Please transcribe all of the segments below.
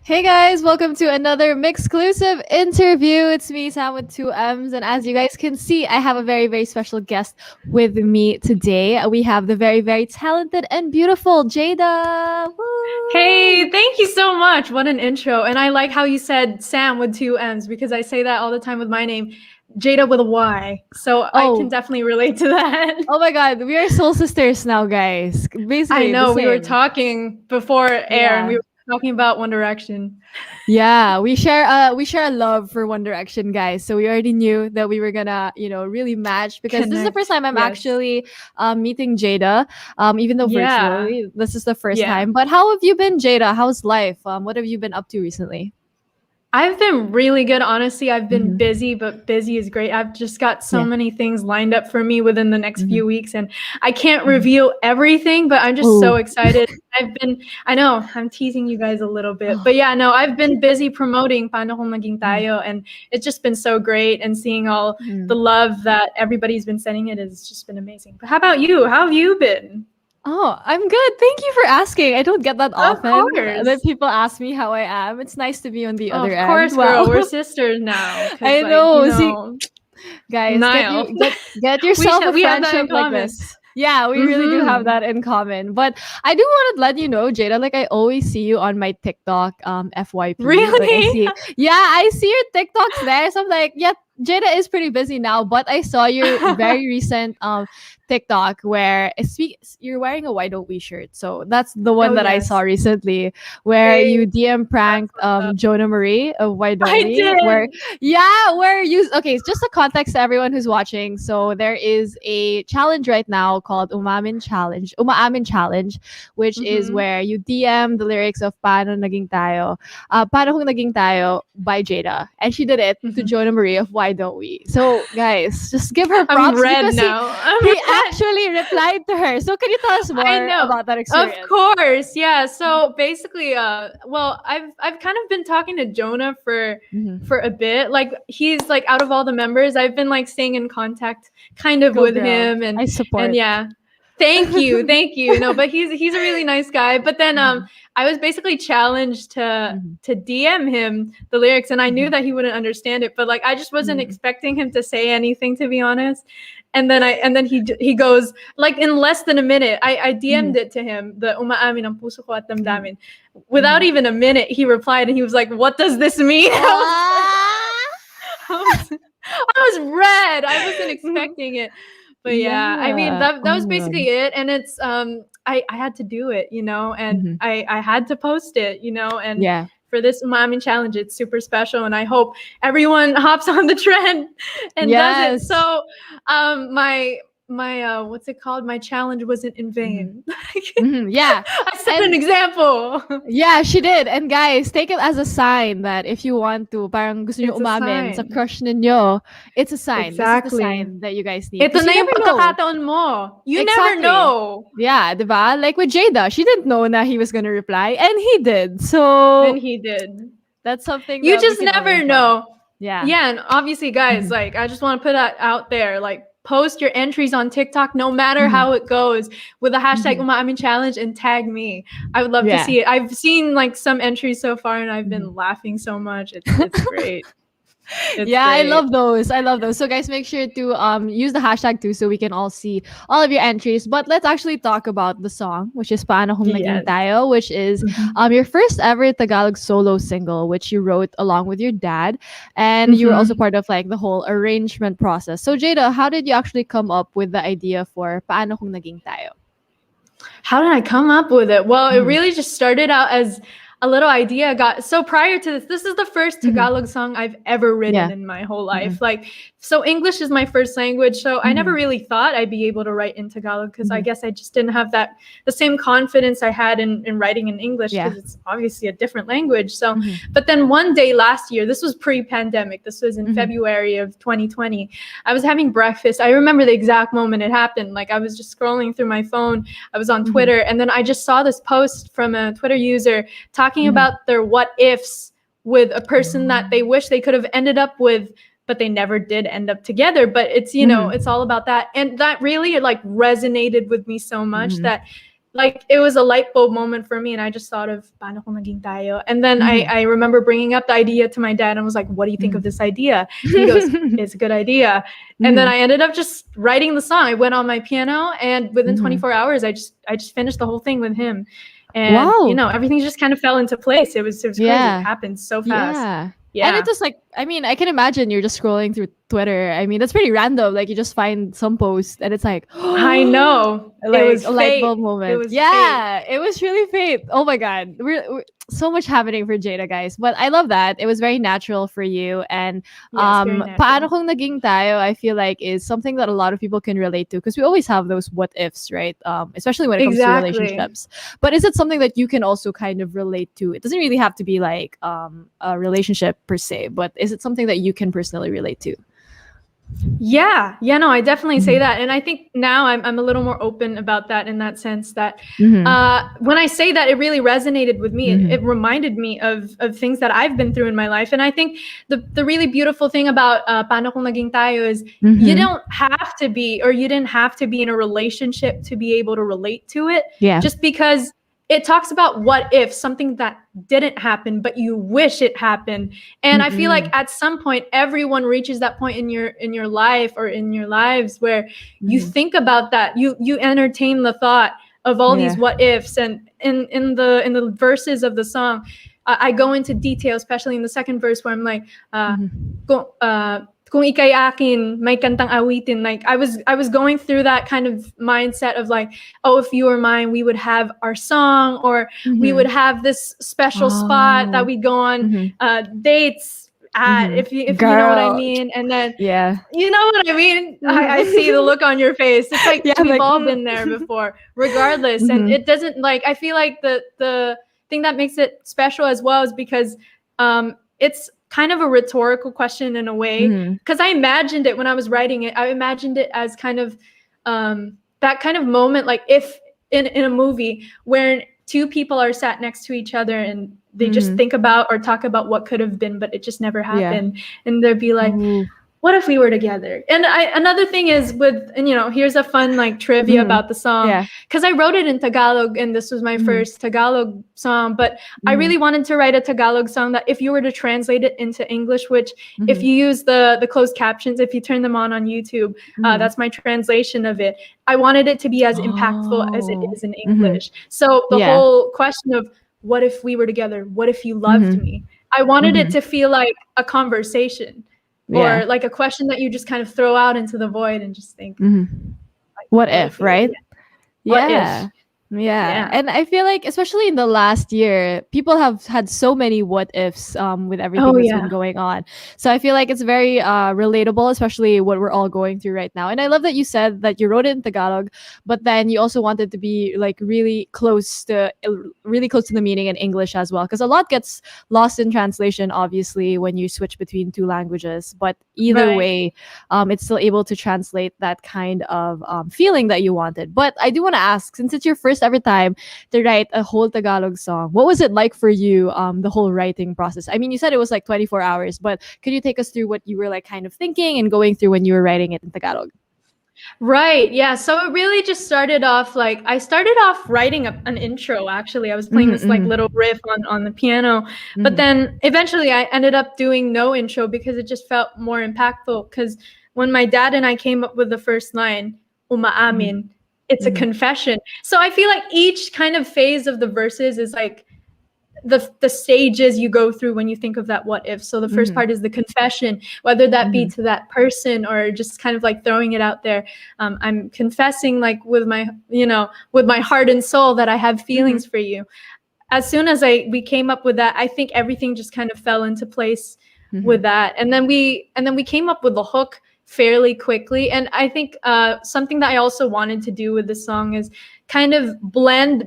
Hey guys, welcome to another MYXclusive interview. It's me, Sam, with two M's. And as you guys can see, I have a very, very special guest with me today. We have the very, very talented and beautiful Jayda. Hey, thank you so much. What an intro. And I like how you said Sam with two M's because I say that all the time with my name, Jayda with a Y. So I can definitely relate to that. Oh my god, we are soul sisters now, guys. Basically, I know the we were same. talking before air and we were talking about One Direction. Yeah, we share a love for One Direction, guys. So we already knew that we were gonna, really match because this is the first time I'm actually meeting Jayda, even though virtually. This is the first time. But how have you been, Jayda? How's life? What have you been up to recently? I've been really good, honestly. I've been busy, but busy is great. I've just got so many things lined up for me within the next few weeks, and I can't reveal everything, but I'm just so excited. I know, I'm teasing you guys a little bit, but yeah, no, I've been busy promoting Paano Kung Naging Tayo, and it's just been so great, and seeing all the love that everybody's been sending it has just been amazing. But how about you? How have you been? Oh, I'm good. Thank you for asking. I don't get that often. Of course. That people ask me how I am. It's nice to be on the other end. Of course, girl. We're sisters now. I know. See, guys, get yourself a friendship like this. Yeah, we really do have that in common. But I do want to let you know, Jayda, like I always see you on my TikTok, FYP. Really? Like I see your TikToks there. So I'm like, yeah, Jayda is pretty busy now, but I saw your very recent TikTok where you're wearing a Why Don't We shirt. So that's the one that I saw recently where you DM pranked Jonah Marie of Why Don't We. Did. Okay, it's just a context to everyone who's watching. So there is a challenge right now called Umaamin Challenge, which is where you DM the lyrics of Paano Naging Tayo, Paano Kung Naging Tayo by Jayda. And she did it to Jonah Marie of Why Don't We. So guys, just give her props. I'm red now. He actually replied to her. So can you tell us more about that experience? Of course, yeah. So basically, I've kind of been talking to Jonah for a bit. Like he's like out of all the members, I've been like staying in contact kind of with him, and I support. And yeah. Thank you. No, but he's a really nice guy. But then I was basically challenged to DM him the lyrics, and I knew that he wouldn't understand it, but like I just wasn't expecting him to say anything, to be honest. And then he goes, like in less than a minute, I DM'd it to him, the umaamin ang puso ko at damdamin. Without even a minute, he replied and he was like, "What does this mean?" I was red. I wasn't expecting it. But yeah, I mean that was basically it, and it's I had to do it, and I had to post it, and for this Umaamin challenge, it's super special, and I hope everyone hops on the trend and does it. So my what's it called? My challenge wasn't in vain. I set an example. Yeah, she did. And guys, take it as a sign that if you want to, parang gusto nyo umamin sa crush ninyo, it's a sign. Exactly. This is the sign that you guys need. Ito na yung pagkakataon mo. You never know. Yeah, diba? Like with Jayda, she didn't know na he was gonna reply, and he did. So that's something you just never know. Yeah. Yeah, and obviously, guys, like I just want to put that out there, like post your entries on TikTok, no matter how it goes, with the hashtag Umaamin Challenge and tag me. I would love to see it. I've seen like some entries so far, and I've been laughing so much. It's great. It's great. I love those. So guys, make sure to use the hashtag too, so we can all see all of your entries. But let's actually talk about the song, which is Paano Kung Naging Tayo, which is your first ever Tagalog solo single, which you wrote along with your dad, and you were also part of like the whole arrangement process. So Jayda, how did you actually come up with the idea for Paano Kung Naging Tayo? How did I come up with it? Well, it really just started out as a little idea so prior to this is the first Tagalog song I've ever written in my whole life. Like, so English is my first language, so I never really thought I'd be able to write in Tagalog, because I guess I just didn't have the same confidence I had in writing in English, because it's obviously a different language. So but then one day last year, this was pre-pandemic, this was in February of 2020, I was having breakfast. I remember the exact moment it happened. Like I was just scrolling through my phone, I was on Twitter, and then I just saw this post from a Twitter user talking about their what ifs with a person that they wish they could have ended up with, but they never did end up together. But it's, it's all about that. And that really like resonated with me so much that like it was a light bulb moment for me, and I just thought of paano kung naging tayo. And then I remember bringing up the idea to my dad and was like, what do you think of this idea? He goes, it's a good idea. And then I ended up just writing the song. I went on my piano, and within 24 hours I just finished the whole thing with him. And you know, everything just kind of fell into place. It was crazy. It happened so fast. Yeah. And it was like, I mean, I can imagine you're just scrolling through Twitter. I mean, that's pretty random. Like you just find some post and it's like, I know. Like, it was a light bulb moment. It was fate. It was really fate. Oh my God. We're so much happening for Jayda, guys. But I love that. It was very natural for you. And paano kung naging tayo, I feel like is something that a lot of people can relate to because we always have those what ifs, right? Especially when it comes to relationships. But is it something that you can also kind of relate to? It doesn't really have to be like a relationship per se, but is it something that you can personally relate to? Yeah, no, I definitely say that. And I think now I'm a little more open about that in that sense that when I say that, it really resonated with me. It reminded me of things that I've been through in my life. And I think the really beautiful thing about Paano Kung Naging Tayo is you don't have to be, or you didn't have to be in a relationship to be able to relate to it. Yeah. Just because it talks about what if, something that didn't happen, but you wish it happened. And I feel like at some point, everyone reaches that point in your life or in your lives where you think about that. You entertain the thought of all these what ifs. And in the verses of the song, I go into detail, especially in the second verse where I'm like, kung ika'y akin, may kantang awitin. Like I was going through that kind of mindset of like, oh, if you were mine, we would have our song, or we would have this special spot that we'd go on dates at, if you know what I mean. And then you know what I mean. I see the look on your face. It's like we've all been there before, regardless. And it doesn't like, I feel like the thing that makes it special as well is because it's kind of a rhetorical question in a way, because I imagined it when I was writing it. I imagined it as kind of that kind of moment, like if in a movie where two people are sat next to each other and they just think about or talk about what could have been, but it just never happened. And they'd be like, what if we were together? And another thing is with, and you know, here's a fun like trivia about the song, because I wrote it in Tagalog and this was my first Tagalog song, but I really wanted to write a Tagalog song that if you were to translate it into English, which if you use the closed captions, if you turn them on YouTube, that's my translation of it. I wanted it to be as impactful as it is in English. So the whole question of what if we were together? What if you loved me? I wanted it to feel like a conversation. Or like a question that you just kind of throw out into the void and just think, like, what if, right? What if? Yeah. And I feel like, especially in the last year, people have had so many what ifs with everything that's been going on. So I feel like it's very relatable, especially what we're all going through right now. And I love that you said that you wrote it in Tagalog, but then you also wanted to be like really close to the meaning in English as well, because a lot gets lost in translation, obviously, when you switch between two languages. But either way, it's still able to translate that kind of feeling that you wanted. But I do want to ask, since it's your first ever time to write a whole Tagalog song, what was it like for you, the whole writing process? I mean, you said it was like 24 hours, but could you take us through what you were like kind of thinking and going through when you were writing it in Tagalog? Right. Yeah. So it really just started off like, I started off writing an intro, actually. I was playing this like little riff on the piano, but then eventually I ended up doing no intro because it just felt more impactful. Because when my dad and I came up with the first line, umaamin, it's a confession. So I feel like each kind of phase of the verses is like the stages you go through when you think of that what if. So the first part is the confession, whether that be to that person or just kind of like throwing it out there. I'm confessing like with my heart and soul that I have feelings for you. As soon as we came up with that, I think everything just kind of fell into place with that. And then we came up with the hook fairly quickly. And I think something that I also wanted to do with the song is kind of blend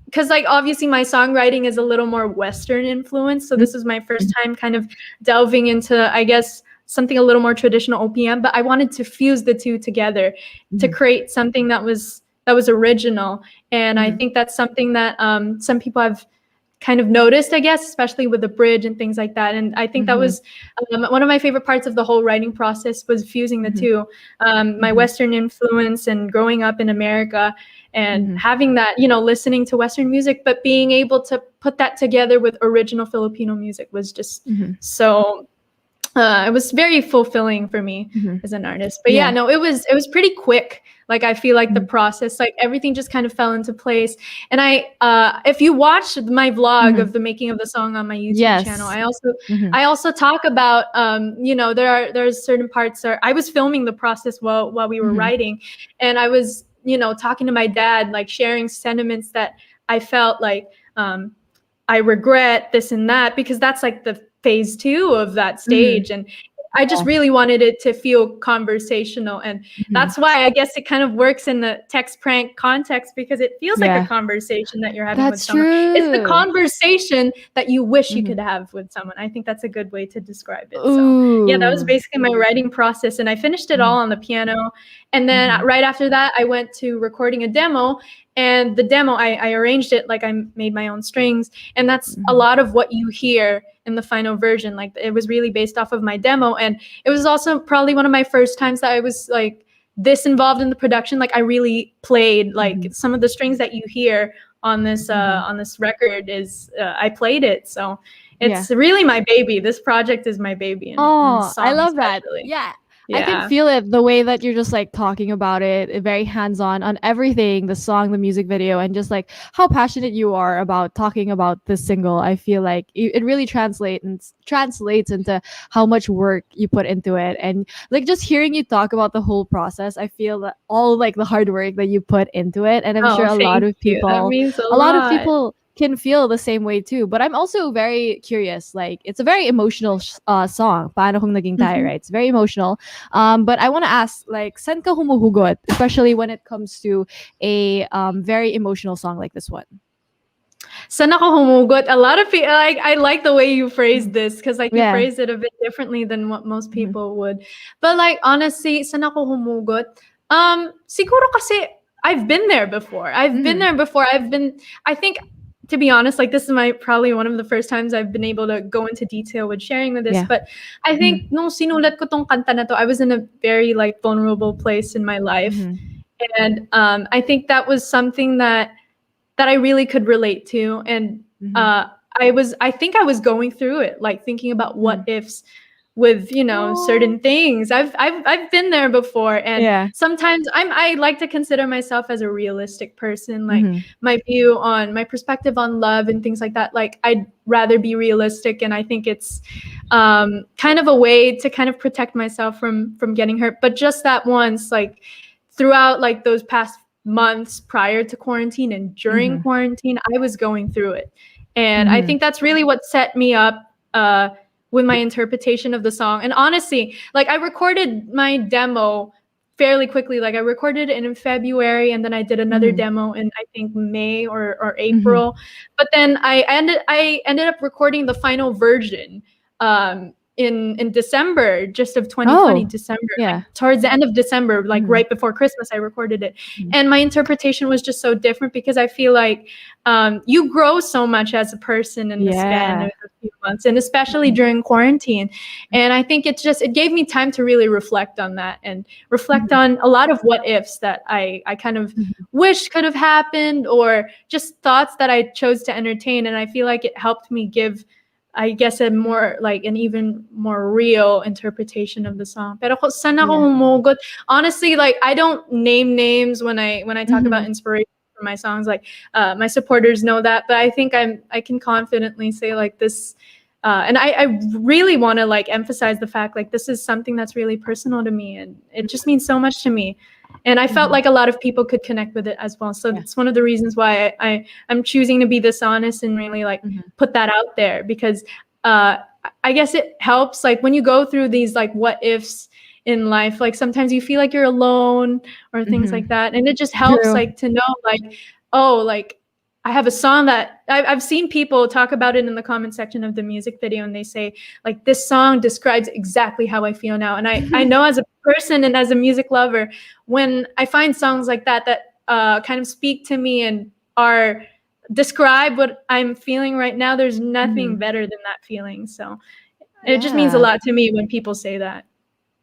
because like obviously my songwriting is a little more Western influence. So this is my first time kind of delving into, I guess, something a little more traditional OPM, but I wanted to fuse the two together to create something that was original. And I think that's something that some people have kind of noticed, I guess, especially with the bridge and things like that. And I think that was one of my favorite parts of the whole writing process, was fusing the two, my Western influence and growing up in America and having that, listening to Western music, but being able to put that together with original Filipino music was just so it was very fulfilling for me as an artist. But yeah, no, it was pretty quick. Like, I feel like the process, like everything just kind of fell into place. And if you watch my vlog of the making of the song on my YouTube channel, I also talk about, there's certain parts where I was filming the process while we were writing, and I was, talking to my dad, like sharing sentiments that I felt like I regret this and that, because that's like the phase 2 of that stage. And I just really wanted it to feel conversational. And that's why I guess it kind of works in the text prank context, because it feels like a conversation that you're having with someone. True. It's the conversation that you wish you could have with someone. I think that's a good way to describe it. So yeah, that was basically my writing process. And I finished it all on the piano. And then right after that, I went to recording a demo. And the demo, I arranged it, like I made my own strings. And that's a lot of what you hear in the final version. Like, it was really based off of my demo. And it was also probably one of my first times that I was like this involved in the production. Like, I really played like some of the strings that you hear on this record is I played it. So it's really my baby. This project is my baby. Oh, I love that. Yeah. I can feel it, the way that you're just like talking about it, very hands-on on everything, the song, the music video, and just like how passionate you are about talking about this single. I feel like it really translates into how much work you put into it. And like, just hearing you talk about the whole process, I feel that all like the hard work that you put into it. And I'm sure a lot of people, that means a lot. Can feel the same way too. But I'm also very curious. Like, it's a very emotional song. Paano kung naging tayo, right? It's very emotional. But I want to ask, like, saan ka humuhugot, especially when it comes to a very emotional song like this one? Saan ako humugot? A lot of people, like, I like the way you phrased this, because like you phrased it a bit differently than what most people would. But like, honestly, saan ako humugot? Siguro kasi I've been there before. I think, to be honest, like, this is probably one of the first times I've been able to go into detail with sharing with this. But I think nung sinulat ko tong kanta na to, I was in a very like vulnerable place in my life. And I think that was something that I really could relate to. And I think I was going through it, like thinking about what ifs with certain things. I've been there before, and sometimes I like to consider myself as a realistic person. Like, my view on my perspective on love and things like that, like, I'd rather be realistic, and I think it's kind of a way to kind of protect myself from getting hurt. But just that once, like, throughout like those past months prior to quarantine and during quarantine, I was going through it. And I think that's really what set me up with my interpretation of the song. And honestly, like, I recorded my demo fairly quickly. Like, I recorded it in February, and then I did another demo in, I think, May or April. But then I ended up recording the final version in December, just of 2020, December, like, towards the end of December, like right before Christmas, I recorded it. And my interpretation was just so different, because I feel like you grow so much as a person in the span of a few months, and especially during quarantine. And I think it gave me time to really reflect on that, and reflect on a lot of what ifs that I kind of wish could have happened, or just thoughts that I chose to entertain. And I feel like it helped me give, I guess, an even more real interpretation of the song. Pero saan ako humugot? Honestly, like, I don't name names when I talk about inspiration for my songs. Like, my supporters know that, but I think I can confidently say like this. And I really want to like emphasize the fact, like, this is something that's really personal to me, and it just means so much to me. And I felt like a lot of people could connect with it as well. So it's one of the reasons why I'm choosing to be this honest and really like put that out there, because I guess it helps, like, when you go through these like what ifs in life, like, sometimes you feel like you're alone or things like that. And it just helps like to know, like, oh, like, I have a song that I've seen people talk about it in the comment section of the music video, and they say like, this song describes exactly how I feel now. And I know, as a person and as a music lover, when I find songs like that kind of speak to me and are describe what I'm feeling right now. There's nothing better than that feeling. So it just means a Yeah. lot to me when people say that.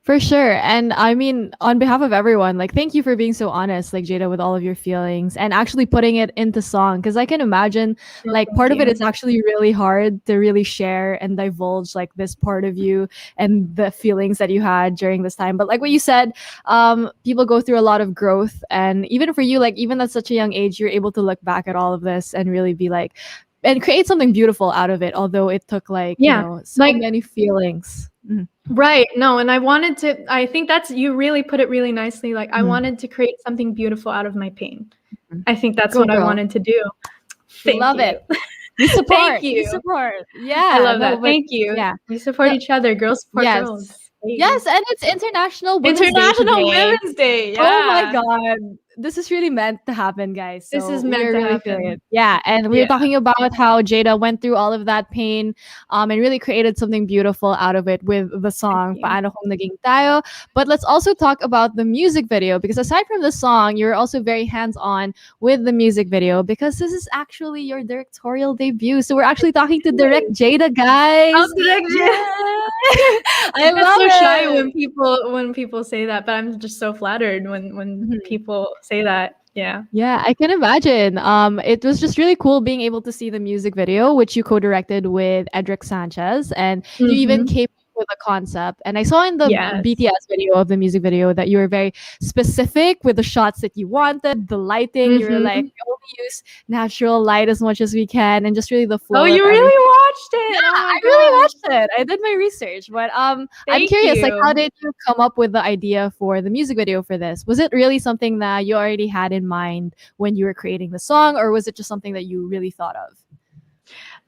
For sure. And I mean, on behalf of everyone, like, thank you for being so honest, like, Jayda, with all of your feelings and actually putting it into song. Cause I can imagine, Oh, like, thank part of it you. is actually really hard to really share and divulge, like, this part of you and the feelings that you had during this time. But like what you said, people go through a lot of growth. And even for you, like, even at such a young age, you're able to look back at all of this and really be like, and create something beautiful out of it, although it took, like, you Yeah, know, so like many feelings. right. No, and I think that's, you really put it really nicely. Like, I wanted to create something beautiful out of my pain. I think that's Go what I girl. wanted to do. Thank Love you. it. We Thank support. We you. support. I Yeah. love No, that. but Thank you. yeah. We support No, each other. Girls support yes. girls. Yes, and it's International Women's Day International today. Women's Day. Oh my Yeah. God. This is really meant to happen, guys. This So is we meant are to really feeling happen. it. Yeah. And we were talking about how Jayda went through all of that pain and really created something beautiful out of it with the song Paano Kung Naging Tayo. But let's also talk about the music video, because aside from the song, you're also very hands-on with the music video, because this is actually your directorial debut. So we're actually talking to Direct Jayda, guys. Oh, Direct Jayda. I love so it. Shy when people say that, but I'm just so flattered when people say that. Yeah. Yeah, I can imagine. It was just really cool being able to see the music video, which you co-directed with Edric Sanchez, and you even came up with a concept. And I saw in the BTS video of the music video that you were very specific with the shots that you wanted, the lighting. You were like, we only use natural light as much as we can, and just really the flow. Oh, you really watched it? Yeah, oh my I really watched it. I did my research, but I'm curious, like, how you. did you come up with the idea for the music video for this? Was it really something that you already had in mind when you were creating the song, or was it just something that you really thought of?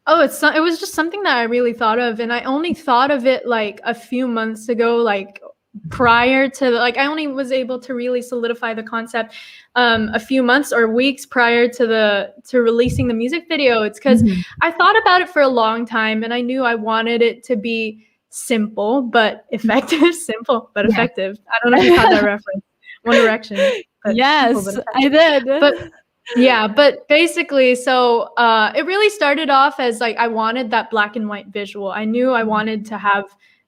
Oh, it was just something that I really thought of, and I only thought of it like a few months ago, like prior to like I only was able to really solidify the concept a few months or weeks prior to releasing the music video. It's because I thought about it for a long time, and I knew I wanted it to be simple but effective. Simple but effective. I don't know if you caught that reference. One Direction. Yes, I did. But yeah, but basically, so it really started off as like I wanted that black and white visual. I knew I wanted to have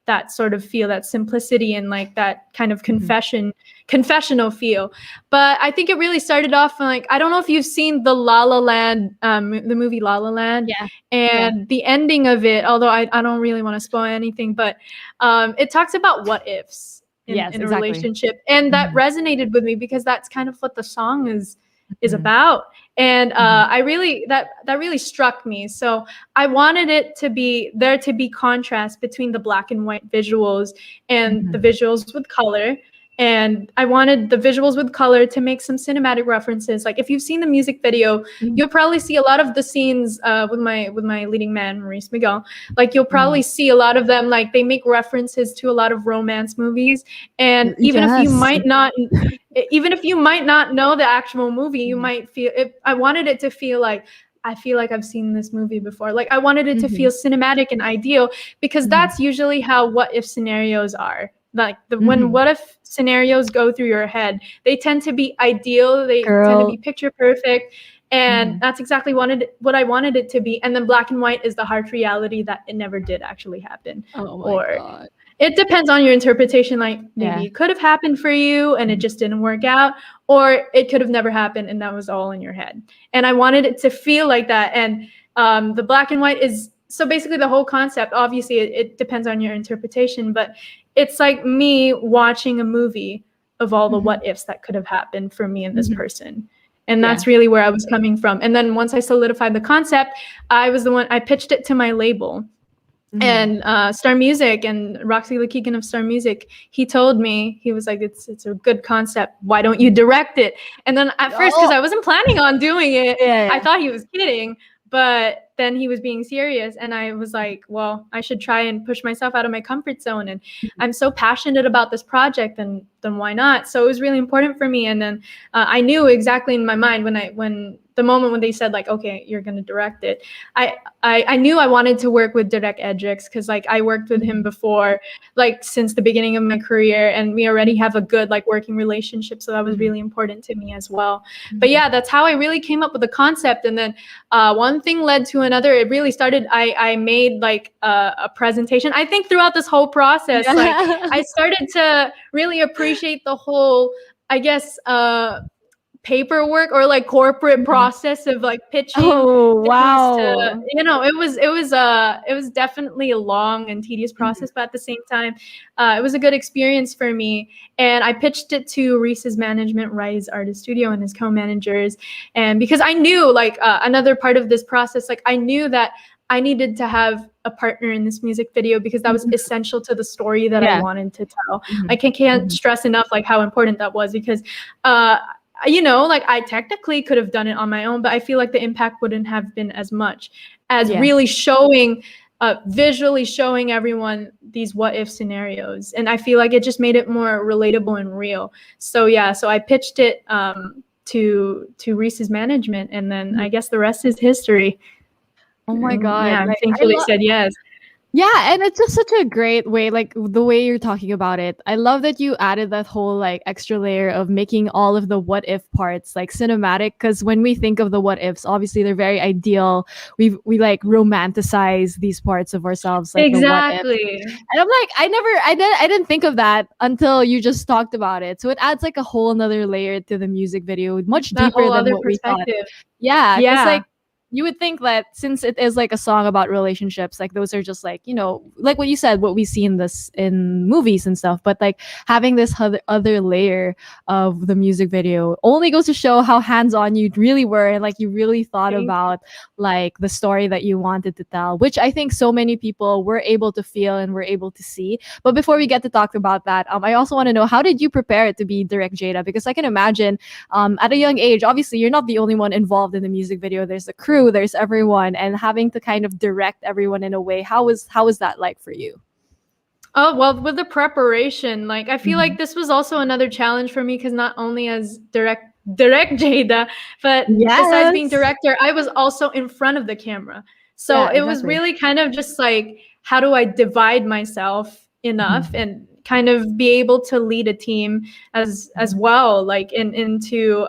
that sort of feel, that simplicity, and like that kind of confessional feel. But I think it really started off like, I don't know if you've seen the La La Land, the movie La La Land, and the ending of it, although I don't really want to spoil anything, but it talks about what ifs in a relationship, and that resonated with me because that's kind of what the song is about. And I really that really struck me. So I wanted it to be there, to be contrast between the black and white visuals and the visuals with color. And I wanted the visuals with color to make some cinematic references. Like if you've seen the music video, you'll probably see a lot of the scenes with my leading man, Maurice Miguel. Like you'll probably see a lot of them, like they make references to a lot of romance movies. And even if you might not know the actual movie, you might feel it. I wanted it to feel like, I feel like I've seen this movie before. Like I wanted it to feel cinematic and ideal, because that's usually how what if scenarios are. Like when what if scenarios go through your head, they tend to be ideal. They tend to be picture perfect. And that's exactly what I wanted it to be. And then black and white is the harsh reality that it never did actually happen. Oh my God. It depends on your interpretation. Like maybe it could have happened for you and it just didn't work out, or it could have never happened and that was all in your head. And I wanted it to feel like that. And the black and white is, so basically the whole concept, obviously it depends on your interpretation, but it's like me watching a movie of all the what ifs that could have happened for me and this person. And that's really where I was coming from. And then once I solidified the concept, I pitched it to my label. And Star Music and Roxy Lakigan of Star Music, he told me, he was like, it's a good concept. Why don't you direct it? And then at first, because I wasn't planning on doing it, I thought he was kidding. But then he was being serious. And I was like, well, I should try and push myself out of my comfort zone. And I'm so passionate about this project, and then why not? So it was really important for me. And then I knew exactly in my mind when the moment when they said like, okay, you're gonna direct it, I knew I wanted to work with Direct Edrix because like I worked with him before, like since the beginning of my career, and we already have a good like working relationship. So that was really important to me as well. But yeah, that's how I really came up with the concept. And then one thing led to another. It really started. I made like a presentation. I think throughout this whole process, like I started to really appreciate the whole, I guess, paperwork or like corporate process of like pitching things to, you know, it was definitely a long and tedious process, but at the same time, it was a good experience for me. And I pitched it to Reese's management, Rise Artist Studio, and his co-managers. And because I knew like another part of this process, like I knew that I needed to have a partner in this music video because that was essential to the story that I wanted to tell. I can't stress enough like how important that was, because you know, like I technically could have done it on my own, but I feel like the impact wouldn't have been as much as really showing, visually showing everyone these what if scenarios. And I feel like it just made it more relatable and real. So yeah, so I pitched it to Reese's management, and then I guess the rest is history. Oh my God. Yeah, like, thankfully they said yes. Yeah, and it's just such a great way, like the way you're talking about it. I love that you added that whole like extra layer of making all of the what if parts like cinematic, because when we think of the what ifs, obviously they're very ideal. We like romanticize these parts of ourselves, like exactly. The what if. And I'm like, I didn't think of that until you just talked about it. So it adds like a whole another layer to the music video, much deeper than what we thought. Yeah, because like you would think that since it is like a song about relationships, like those are just like, you know, like what you said, what we see in this in movies and stuff, but like having this other layer of the music video only goes to show how hands-on you really were, and like you really thought about like the story that you wanted to tell, which I think so many people were able to feel and were able to see. But before we get to talk about that, I also want to know, how did you prepare to be Direct Jayda? Because I can imagine at a young age, obviously you're not the only one involved in the music video. There's the crew, there's everyone, and having to kind of direct everyone in a way, how was that like for you? Oh, well, with the preparation, like I feel like this was also another challenge for me, because not only as direct Jayda, but besides being director, I was also in front of the camera. So it was really kind of just like, how do I divide myself enough and kind of be able to lead a team as well, like into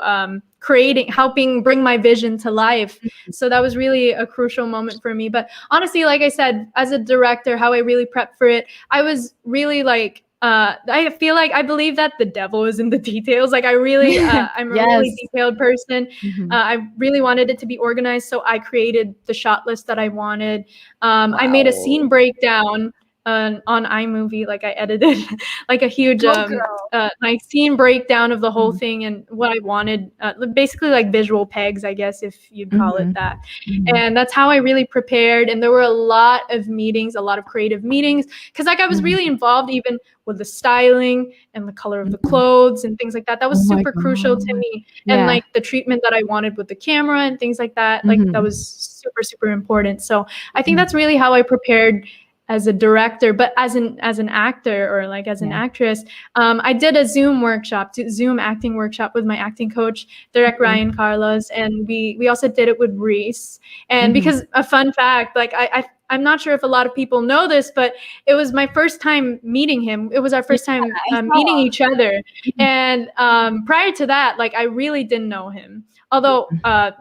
helping bring my vision to life. So that was really a crucial moment for me. But honestly, like I said, as a director, how I really prepped for it, I was really like, I feel like I believe that the devil is in the details. Like I really, I'm a really detailed person. I really wanted it to be organized. So I created the shot list that I wanted. I made a scene breakdown on iMovie. Like I edited like a huge like scene breakdown of the whole thing and what I wanted, basically like visual pegs, I guess, if you'd call it that. And that's how I really prepared. And there were a lot of meetings, a lot of creative meetings, because like I was really involved even with the styling and the color of the clothes and things like that. That was super crucial to me. And like the treatment that I wanted with the camera and things like that, like that was super, super important. So I think that's really how I prepared as a director. But as an actor, or like as an actress, I did a Zoom acting workshop with my acting coach, Direct Ryan Carlos, and we also did it with Reese. And because a fun fact, like I'm not sure if a lot of people know this, but it was my first time meeting him. It was our first time meeting each other. And prior to that, like I really didn't know him. Although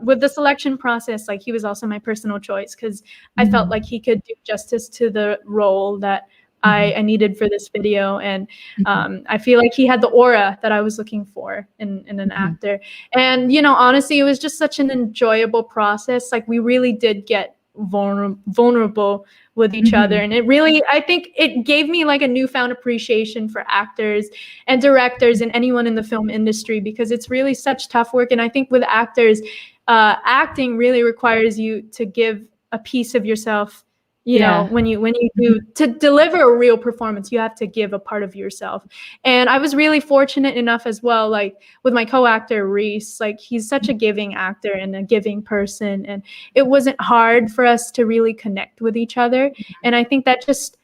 with the selection process, like he was also my personal choice, because I felt like he could do justice to the role that I needed for this video. And I feel like he had the aura that I was looking for in an actor. And, you know, honestly, it was just such an enjoyable process. Like we really did get vulnerable with each other, and it really, I think it gave me like a newfound appreciation for actors and directors and anyone in the film industry, because it's really such tough work. And I think with actors, acting really requires you to give a piece of yourself. You know, when you do, to deliver a real performance, you have to give a part of yourself. And I was really fortunate enough as well, like with my co-actor Reese, like he's such a giving actor and a giving person, and it wasn't hard for us to really connect with each other. And I think that just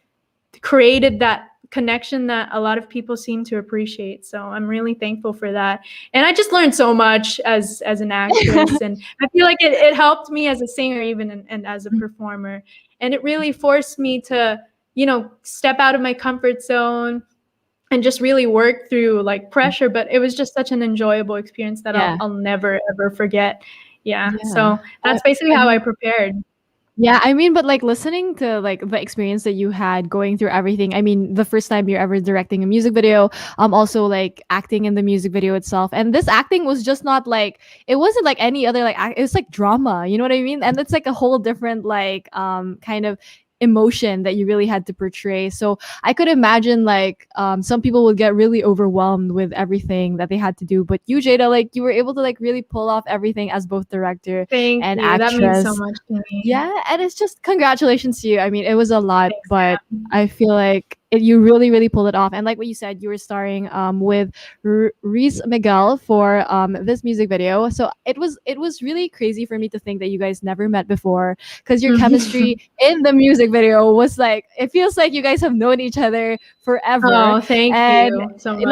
created that connection that a lot of people seem to appreciate. So I'm really thankful for that. And I just learned so much as an actress, and I feel like it helped me as a singer even, and as a performer. And it really forced me to, step out of my comfort zone and just really work through like pressure. But it was just such an enjoyable experience that I'll never ever forget. Yeah. So that's basically how I prepared. Yeah, I mean, but like listening to like the experience that you had going through everything. I mean, the first time you're ever directing a music video, also like acting in the music video itself. And this acting was just not like, it wasn't like any other like it was like drama, you know what I mean? And it's like a whole different like kind of emotion that you really had to portray. So I could imagine like some people would get really overwhelmed with everything that they had to do, but you, Jayda, like you were able to like really pull off everything as both director and actress. That means so much to me. Yeah, and it's just congratulations to you. I mean, it was a lot, but I feel like you really, really pulled it off. And like what you said, you were starring with Reese Miguel for this music video. So it was really crazy for me to think that you guys never met before, because your chemistry in the music video was like, it feels like you guys have known each other forever. Oh, thank you so much.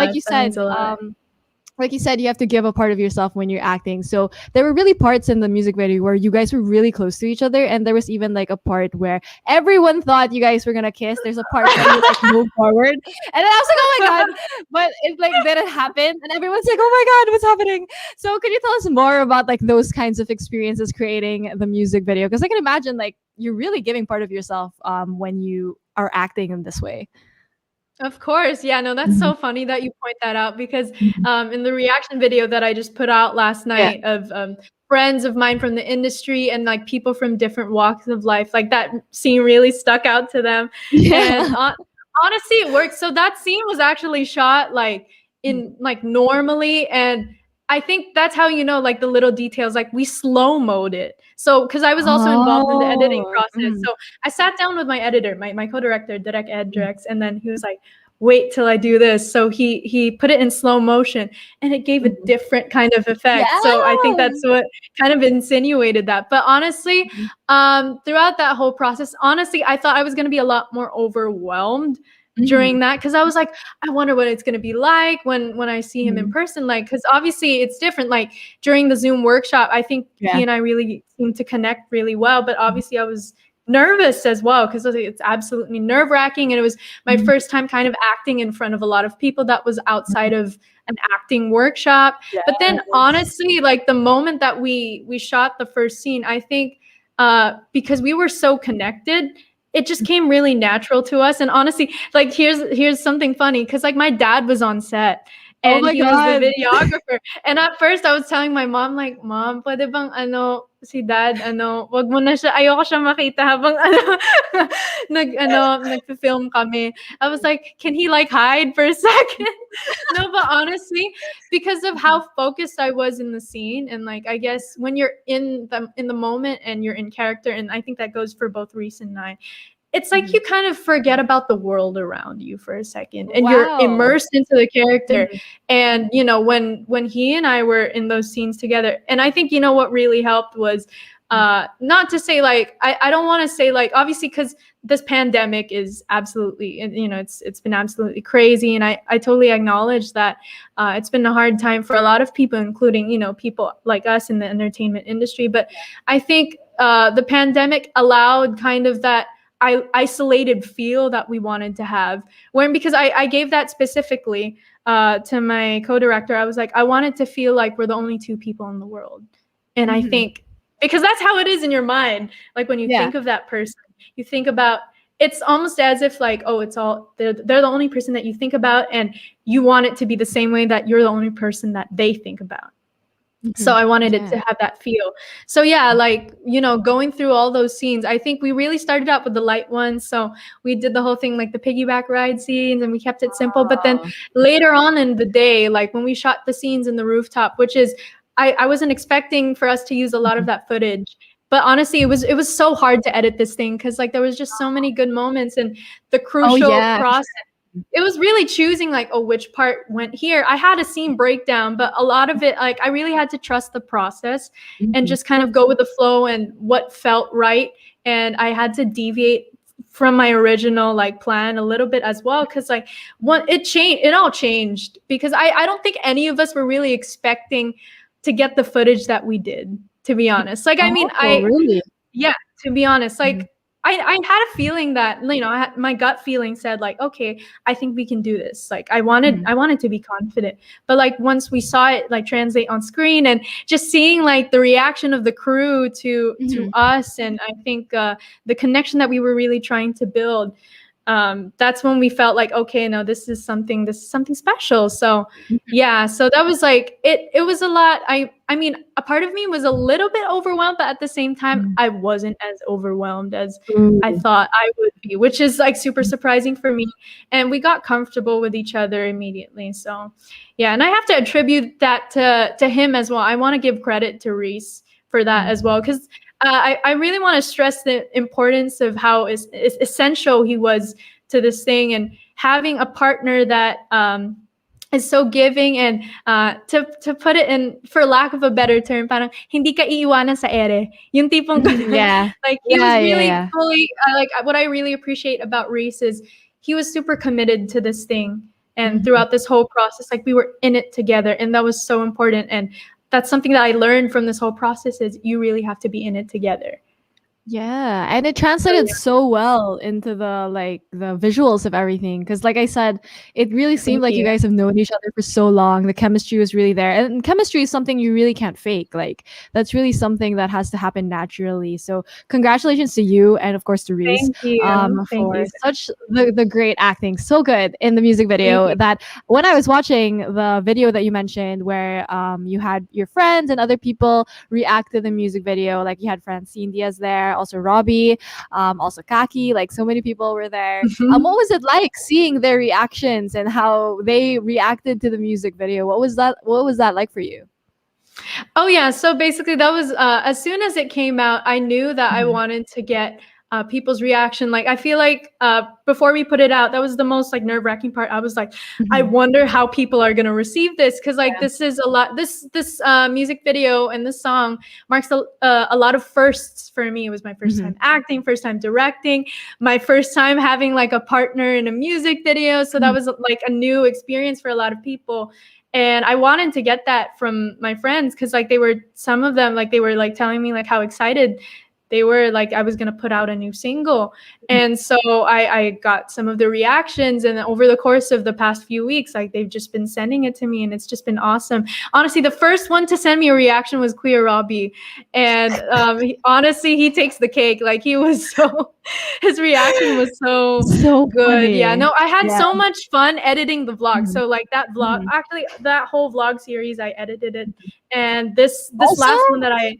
Like you said, you have to give a part of yourself when you're acting. So there were really parts in the music video where you guys were really close to each other, and there was even like a part where everyone thought you guys were gonna kiss. There's a part where you like move forward, and then I was like, oh my god, but it like didn't happen, and everyone's like, oh my god, what's happening? So could you tell us more about like those kinds of experiences creating the music video? Because I can imagine like you're really giving part of yourself when you are acting in this way. Of course. Yeah, no, that's so funny that you point that out, because in the reaction video that I just put out last night of friends of mine from the industry and like people from different walks of life, like that scene really stuck out to them. And honestly, it worked. So that scene was actually shot like in like normally, and I think that's how like the little details, like we slow-moed it. So because I was also involved in the editing process. So I sat down with my editor, my co-director, Direct Ed Drex, and then he was like, wait till I do this. So he put it in slow motion, and it gave a different kind of effect. So I think that's what kind of insinuated that. But honestly, throughout that whole process, honestly, I thought I was going to be a lot more overwhelmed during that, because I was like, I wonder what it's going to be like when I see him in person, like, because obviously it's different. Like during the Zoom workshop, I think he and I really seemed to connect really well, but obviously I was nervous as well, because it's absolutely nerve-wracking, and it was my first time kind of acting in front of a lot of people that was outside of an acting workshop. But then honestly, like the moment that we shot the first scene, I think because we were so connected, it just came really natural to us. And honestly, like here's something funny, because like my dad was on set, and he was the videographer. And at first I was telling my mom, like, Mom, pwede bang si dad, wag mo na siya, ayoko siya makita habang nagfi-film kami. I was like, can he like hide for a second? No, but honestly, because of how focused I was in the scene, and like I guess when you're in the moment and you're in character, and I think that goes for both Reese and I, it's like you kind of forget about the world around you for a second, and you're immersed into the character. And when he and I were in those scenes together, and I think what really helped was not to say like I don't want to say like, obviously, because this pandemic is absolutely, it's been absolutely crazy, and I totally acknowledge that it's been a hard time for a lot of people, including people like us in the entertainment industry. But I think the pandemic allowed kind of that isolated feel that we wanted to have, because I gave that specifically to my co-director. I was like, I wanted to feel like we're the only two people in the world. And I think because that's how it is in your mind, like when you think of that person, you think about, it's almost as if like, oh, it's all they're the only person that you think about, and you want it to be the same way that you're the only person that they think about. So I wanted it to have that feel. So yeah, like, going through all those scenes, I think we really started out with the light ones. So we did the whole thing, like the piggyback ride scenes, and we kept it simple. But then later on in the day, like when we shot the scenes in the rooftop, which is, I wasn't expecting for us to use a lot of that footage. But honestly, it was so hard to edit this thing, because like there was just so many good moments, and the crucial process. It was really choosing like, which part went here. I had a scene breakdown, but a lot of it, like I really had to trust the process and just kind of go with the flow and what felt right. And I had to deviate from my original like plan a little bit as well, because like it all changed, because I don't think any of us were really expecting to get the footage that we did, to be honest. Like, I mean, Oh, really? yeah, to be honest, like I had a feeling that, my gut feeling said like, okay, I think we can do this. Like, I wanted to be confident, but like once we saw it like translate on screen, and just seeing like the reaction of the crew to us, and I think the connection that we were really trying to build, that's when we felt like, okay, no, this is something special. So yeah, so that was like it was a lot. I mean, a part of me was a little bit overwhelmed, but at the same time I wasn't as overwhelmed as I thought I would be, which is like super surprising for me. And we got comfortable with each other immediately. So yeah, and I have to attribute that to him as well. I want to give credit to Reese for that as well, because I really want to stress the importance of how essential he was to this thing, and having a partner that is so giving, and to put it in, for lack of a better term, parang hindi ka iiwanan sa ere. Yung tipong Yeah. like he was really fully like, what I really appreciate about Reese is he was super committed to this thing, and throughout this whole process, like we were in it together, and that was so important. And that's something that I learned from this whole process, is you really have to be in it together. Yeah, and it translated so well into the visuals of everything, because like I said, it really seemed like you guys have known each other for so long. The chemistry was really there, and chemistry is something you really can't fake. Like, that's really something that has to happen naturally. So congratulations to you, and of course to Reese, Thank you. for such the great acting, so good in the music video. That when I was watching the video that you mentioned, where you had your friends and other people react to the music video, like you had Francine Diaz there, also Robbie, also Kaki, like so many people were there. What was it like seeing their reactions and how they reacted to the music video? What was that like for you? Oh yeah, so basically that was as soon as it came out, I knew that I wanted to get people's reaction. Like, I feel like before we put it out, that was the most like nerve-wracking part. I was like, I wonder how people are gonna receive this, because like this is a lot. This music video and this song marks a lot of firsts for me. It was my first time acting, first time directing, my first time having like a partner in a music video. So that was like a new experience for a lot of people. And I wanted to get that from my friends, because like some of them, like they were like telling me like how excited they were, like I was going to put out a new single. And so I got some of the reactions, and over the course of the past few weeks, like they've just been sending it to me, and it's just been awesome. Honestly, the first one to send me a reaction was Queer Robbie. And honestly, he takes the cake. Like, he was his reaction was so good. Funny. Yeah, no, I had so much fun editing the vlog. So like that vlog, actually that whole vlog series, I edited it. And this last one that I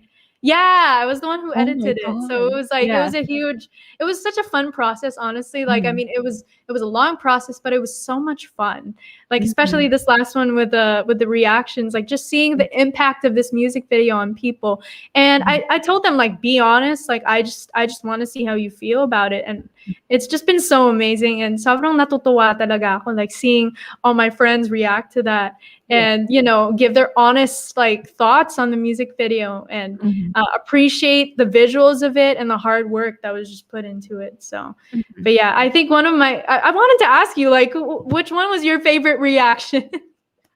was the one who edited it. So it was like, it was such a fun process, honestly. Like, I mean, it was a long process, but it was so much fun. Like, especially this last one with the reactions, like just seeing the impact of this music video on people. And I told them, like, be honest, like I just want to see how you feel about it. And it's just been so amazing. And sobrang natutuwa talaga ako, like seeing all my friends react to that, and give their honest like thoughts on the music video, and appreciate the visuals of it and the hard work that was just put into it. So but yeah, I think one of my I wanted to ask you, like, which one was your favorite reaction?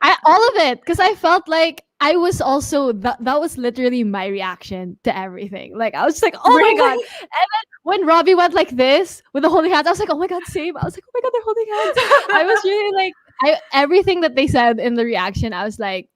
All of it, because I felt like I was also that was literally my reaction to everything. Like, I was just like, oh my god. And then when Robbie went like this with the holding hands, I was like, oh my god, same. I was like, oh my god, they're holding hands. I was really like, everything that they said in the reaction, I was like,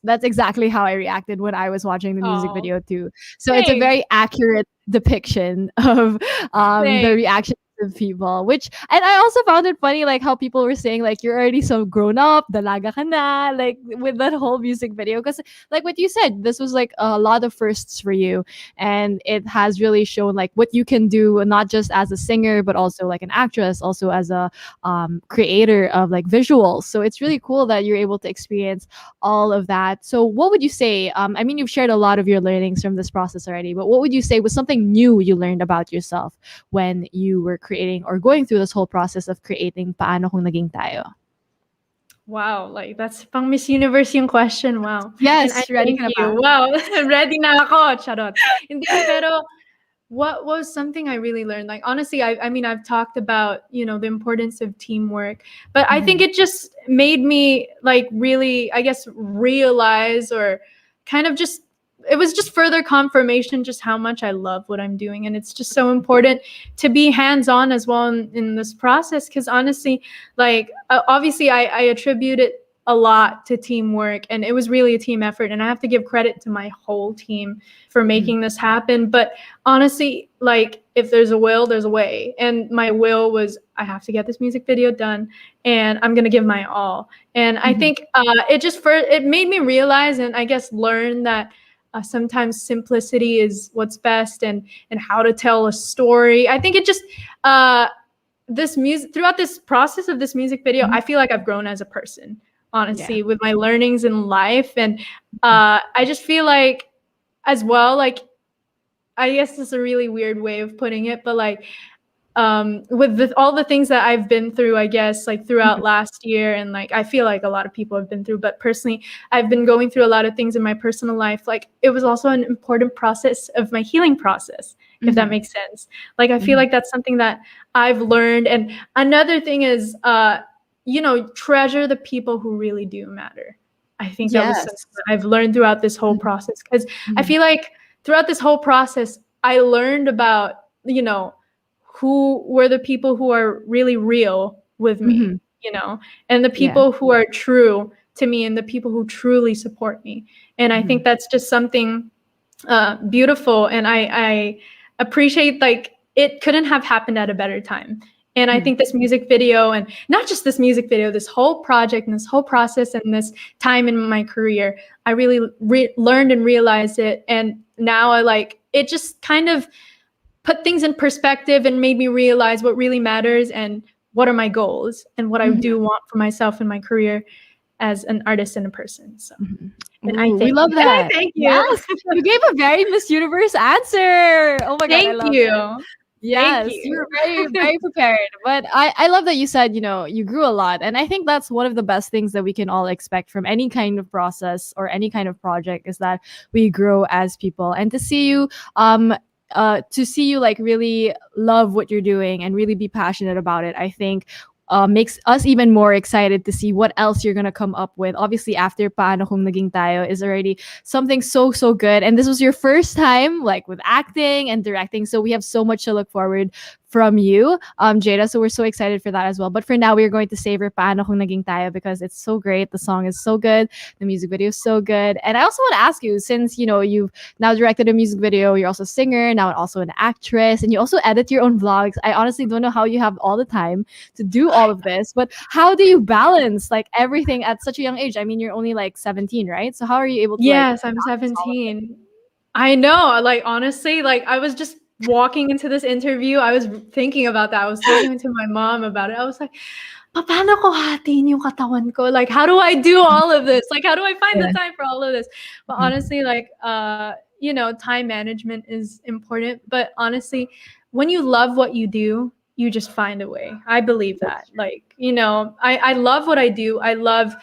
that's exactly how I reacted when I was watching the music video too. So it's a very accurate depiction of the reaction of people, and I also found it funny, like how people were saying like, you're already so grown up, dalaga ka na, like with that whole music video, because like what you said, this was like a lot of firsts for you, and it has really shown like what you can do, not just as a singer but also like an actress, also as a creator of like visuals. So it's really cool that you're able to experience all of that. So what would you say, I mean, you've shared a lot of your learnings from this process already, but what would you say was something new you learned about yourself when you were creating or going through this whole process of creating Paano Kung Naging Tayo? Wow, like that's pang Miss Universe yung question. Wow. Yes, ready ka na ba? Wow, ready na ako. Charot. Hindi, pero what was something I really learned? Like, honestly, I mean, I've talked about, you know, the importance of teamwork, but I think it just made me like really, I guess, realize or kind of just, it was just further confirmation just how much I love what I'm doing. And it's just so important to be hands-on as well in this process. Because honestly, like, obviously I attribute it a lot to teamwork, and it was really a team effort, and I have to give credit to my whole team for making this happen. But honestly, like, if there's a will, there's a way, and my will was I have to get this music video done, and I'm gonna give my all. And I think it made me realize, and I guess learn, that sometimes simplicity is what's best, and how to tell a story. I think it just this music, throughout this process of this music video, I feel like I've grown as a person, honestly, with my learnings in life. And I just feel like, as well, like, I guess this is a really weird way of putting it, but like, with all the things that I've been through, I guess, like throughout last year, and like I feel like a lot of people have been through, but personally, I've been going through a lot of things in my personal life. Like, it was also an important process of my healing process, if that makes sense. Like, I feel like that's something that I've learned. And another thing is, you know, treasure the people who really do matter. I think that was something that I've learned throughout this whole process, because I feel like throughout this whole process, I learned about, you know, who were the people who are really real with me, you know, and the people who are true to me, and the people who truly support me. And I think that's just something beautiful. And I appreciate, like, it couldn't have happened at a better time. And I think this music video, and not just this music video, this whole project and this whole process and this time in my career, I really learned and realized it. And now I like it, just kind of put things in perspective and made me realize what really matters and what are my goals and what I do want for myself in my career as an artist and a person. So we love that. Thank you. Yes, you gave a very Miss Universe answer. Oh my God, I love it. Yes, you were very, very prepared. But I love that you said, you know, you grew a lot. And I think that's one of the best things that we can all expect from any kind of process or any kind of project, is that we grow as people. And to see you like really love what you're doing and really be passionate about it, I think makes us even more excited to see what else you're gonna come up with. Obviously, after Paano Kung Naging Tayo is already something so good, and this was your first time like with acting and directing, so we have so much to look forward from you, Jayda. So we're so excited for that as well. But for now, we're going to savor Paano Kung Naging Tayo because it's so great. The song is so good. The music video is so good. And I also want to ask you, since, you know, you've now directed a music video, you're also a singer, now also an actress, and you also edit your own vlogs. I honestly don't know how you have all the time to do all of this, but how do you balance like everything at such a young age? I mean, you're only like 17, right? So how are you able to Yes, I'm 17. I know. Like, honestly, like, I was just walking into this interview, I was thinking about that. I was talking to my mom about it. I was like, paano ko hatiin yung katawan ko? Like, how do I do all of this? Like, how do I find the time for all of this? But honestly, like, you know, time management is important. But honestly, when you love what you do, you just find a way. I believe that. Like, you know, I love what I do. I love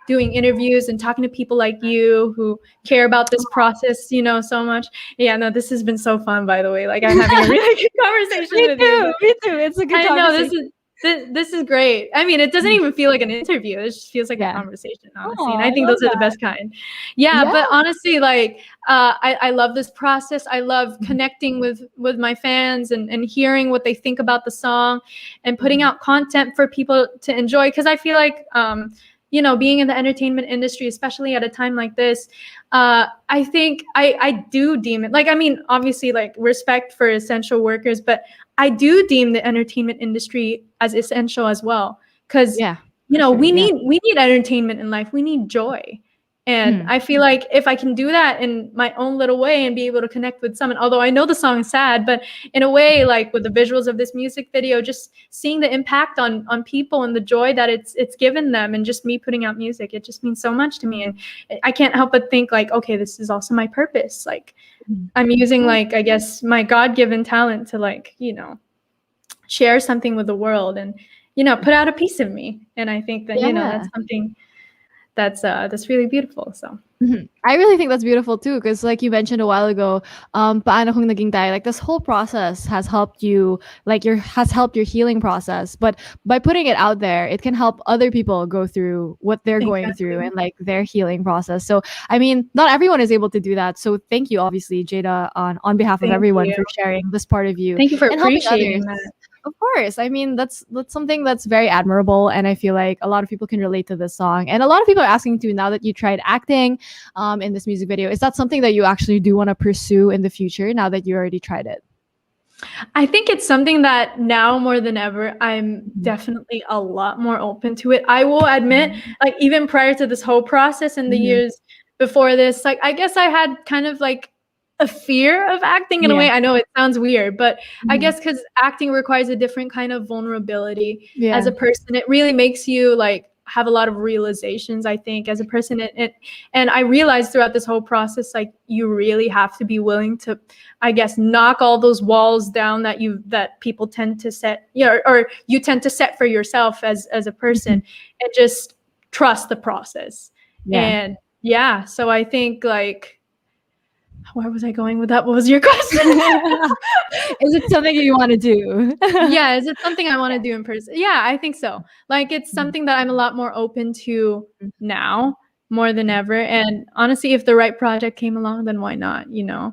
doing interviews and talking to people like you who care about this process, you know, so much. Yeah, no, this has been so fun, by the way. Like, I'm having a really good conversation with you. Me too. It's a good conversation. This is great. I mean, it doesn't even feel like an interview. It just feels like a conversation, honestly. And I think those are the best kind. Yeah, but honestly, like, I love this process. I love connecting with my fans and hearing what they think about the song and putting out content for people to enjoy. Because I feel like, you know, being in the entertainment industry, especially at a time like this, I think I do deem it, like, I mean, obviously, like, respect for essential workers, but I do deem the entertainment industry as essential as well. Because, you know, we need entertainment in life. We need joy. And I feel like if I can do that in my own little way and be able to connect with someone, although I know the song is sad, but in a way, like with the visuals of this music video, just seeing the impact on people and the joy that it's given them, and just me putting out music, it just means so much to me. And I can't help but think like, okay, this is also my purpose. Like, I'm using, like, I guess, my God-given talent to, like, you know, share something with the world and, you know, put out a piece of me. And I think that, you know, that's something that's really beautiful. So I really think that's beautiful too, because like you mentioned a while ago, paano kung naging tayo, like this whole process has helped you, like has helped your healing process. But by putting it out there, it can help other people go through what they're going through and like their healing process. So I mean, not everyone is able to do that. So thank you, obviously, Jayda, on behalf of everyone for sharing this part of you. Thank you for and helping appreciating others. that. Of course. I mean, that's something that's very admirable. And I feel like a lot of people can relate to this song. And a lot of people are asking too, now that you tried acting in this music video, is that something that you actually do want to pursue in the future now that you already tried it? I think it's something that now more than ever, I'm definitely a lot more open to it. I will admit, like even prior to this whole process in the years before this, like I guess I had kind of like a fear of acting in a way. I know it sounds weird, but I guess because acting requires a different kind of vulnerability as a person. It really makes you like have a lot of realizations, I think, as a person. And I realized throughout this whole process, like you really have to be willing to, I guess, knock all those walls down that people tend to set, or you tend to set for yourself as a person, and just trust the process. And so I think like, where was I going with that? What was your question? Is it something you want to do? Yeah, is it something I want to do in person? Yeah, I think so. Like it's something that I'm a lot more open to now more than ever. And honestly, if the right project came along, then why not? Yeah.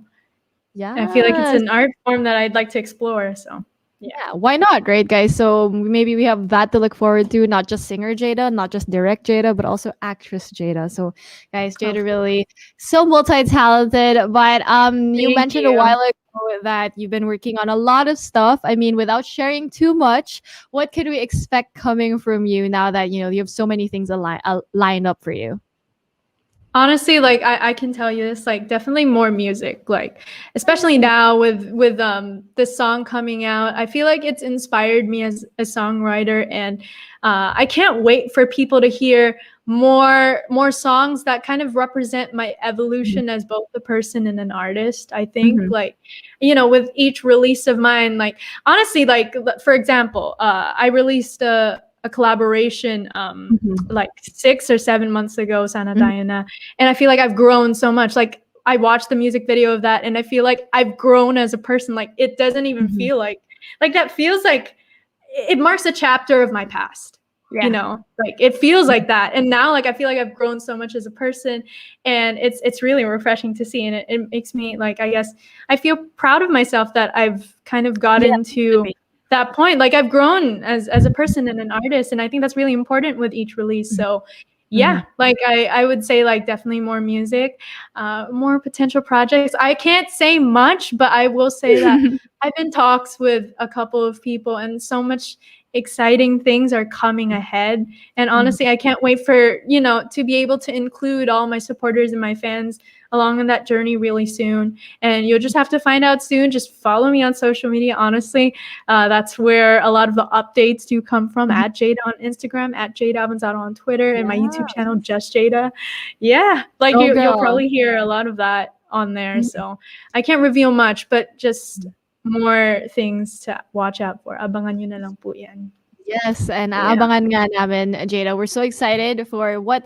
I feel like it's an art form that I'd like to explore. So yeah, why not, right, guys? So maybe we have that to look forward to, not just singer Jayda, not just direct Jayda, but also actress Jayda. So guys, Jayda really so multi-talented. But you mentioned a while ago that you've been working on a lot of stuff. I mean, without sharing too much, what could we expect coming from you now that you have so many things lined up for you? Honestly, like I can tell you this, like definitely more music, like especially now with this song coming out. I feel like it's inspired me as a songwriter, and I can't wait for people to hear more songs that kind of represent my evolution as both a person and an artist. I think like with each release of mine, like honestly, like for example, I released a collaboration like 6 or 7 months ago, Sana Diana, and I feel like I've grown so much. Like I watched the music video of that and I feel like I've grown as a person. Like it doesn't even feel like that feels like it marks a chapter of my past. Like it feels like that. And now like I feel like I've grown so much as a person, and it's really refreshing to see, and it makes me like, I guess I feel proud of myself that I've kind of gotten to that point. Like I've grown as a person and an artist, and I think that's really important with each release. So yeah, like I would say like definitely more music, more potential projects. I can't say much, but I will say that I've been in talks with a couple of people, and so much exciting things are coming ahead. And honestly, I can't wait for to be able to include all my supporters and my fans along on that journey really soon. And you'll just have to find out soon. Just follow me on social media. Honestly, that's where a lot of the updates do come from. At Jayda on Instagram, at Jayda Avanzado on Twitter, and my YouTube channel, Just Jayda. Yeah, like you'll probably hear a lot of that on there. So I can't reveal much, but just more things to watch out for. Abangan nyo na lang po yan. Yes, and aabangan nga namin, Jayda. We're so excited for what,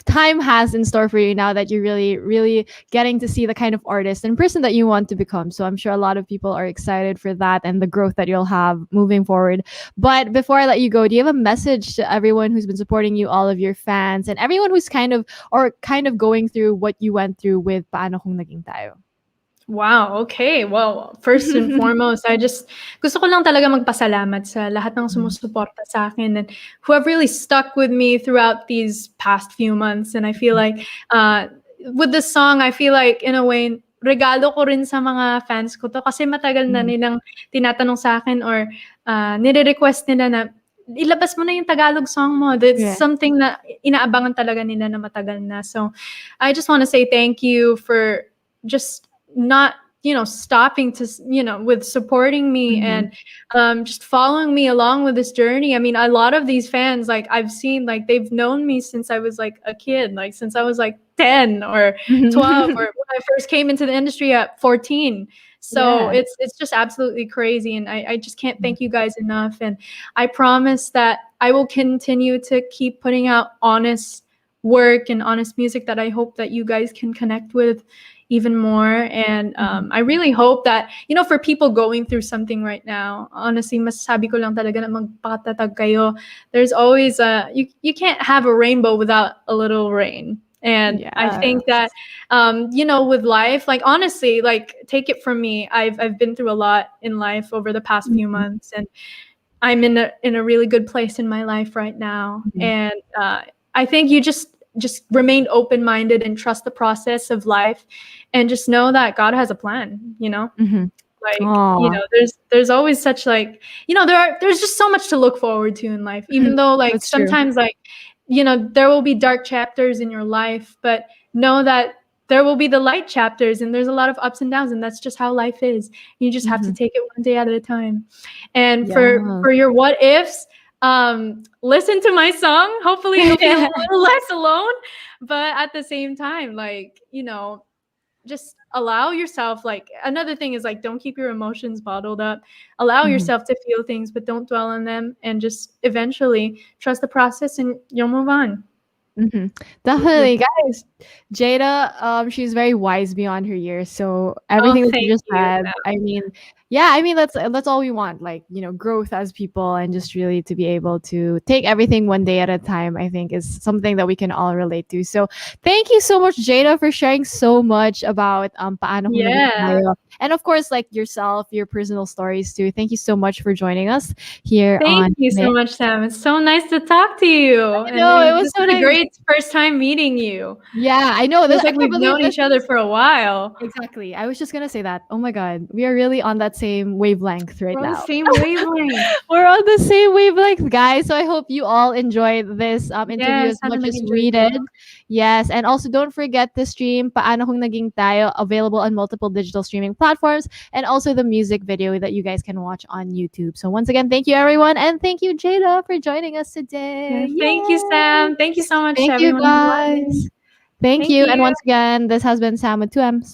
time has in store for you now that you're really, really getting to see the kind of artist and person that you want to become. So I'm sure a lot of people are excited for that and the growth that you'll have moving forward. But before I let you go, do you have a message to everyone who's been supporting you, all of your fans, and everyone who's kind of going through what you went through with Paano Kung Naging Tayo? Wow, okay. Well, first and foremost, gusto ko lang talaga magpasalamat sa lahat ng sumusuporta sa akin and who have really stuck with me throughout these past few months. And I feel like with this song, I feel like in a way, regalo ko rin sa mga fans ko to kasi matagal na nilang tinatanong sa akin or nire-request nila na ilabas mo na yung Tagalog song mo. That's something na inaabangan talaga nila na matagal na. So I just want to say thank you for just not stopping to with supporting me and just following me along with this journey. I mean, a lot of these fans, like I've seen, like they've known me since I was like a kid, like since I was like 10 or 12 or when I first came into the industry at 14. So it's just absolutely crazy, and I just can't thank you guys enough. And I promise that I will continue to keep putting out honest work and honest music that I hope that you guys can connect with even more. And I really hope that, you know, for people going through something right now, honestly, masasabi ko lang talaga na magpakatatag kayo. There's always you can't have a rainbow without a little rain. And I think that, you know, with life, like, honestly, like, take it from me, I've been through a lot in life over the past few months, and I'm in a really good place in my life right now. And I think you just remain open-minded and trust the process of life, and just know that God has a plan, you know? Like, you know, there's always such, like, you know, there's just so much to look forward to in life, even though, like, sometimes, like, you know, there will be dark chapters in your life, but know that there will be the light chapters, and there's a lot of ups and downs, and that's just how life is. You just have to take it one day at a time. And for your what ifs, listen to my song. Hopefully you'll feel a little less alone, but at the same time, like, you know, just allow yourself, like, another thing is, like, don't keep your emotions bottled up. Allow yourself to feel things, but don't dwell on them, and just eventually trust the process, and you'll move on. Definitely, guys. Jayda, she's very wise beyond her years. So everything that you just said, I mean, yeah, I mean, that's all we want. Like, you know, growth as people, and just really to be able to take everything one day at a time, I think is something that we can all relate to. So thank you so much, Jayda, for sharing so much about paano kung naging tayo. And of course, like, yourself, your personal stories too. Thank you so much for joining us here on. Thank you so much, Sam. It's so nice to talk to you. I know, it was so nice. A great first time meeting you. Yeah, I know. It's like we've known each other for a while. Exactly. I was just gonna say that. Oh my God, we are really on that same wavelength right now. We're on the same wavelength. We're on the same wavelength, guys. So I hope you all enjoyed this interview as much as we did. Yes, and also don't forget to stream Paano Kung Naging Tayo, available on multiple digital streaming platforms, and also the music video that you guys can watch on YouTube. So once again, thank you everyone, and thank you, Jayda, for joining us today. Thank you, Sam. Thank you so much, thank everyone. You guys. Thank you. And once again, this has been Sam with 2M's.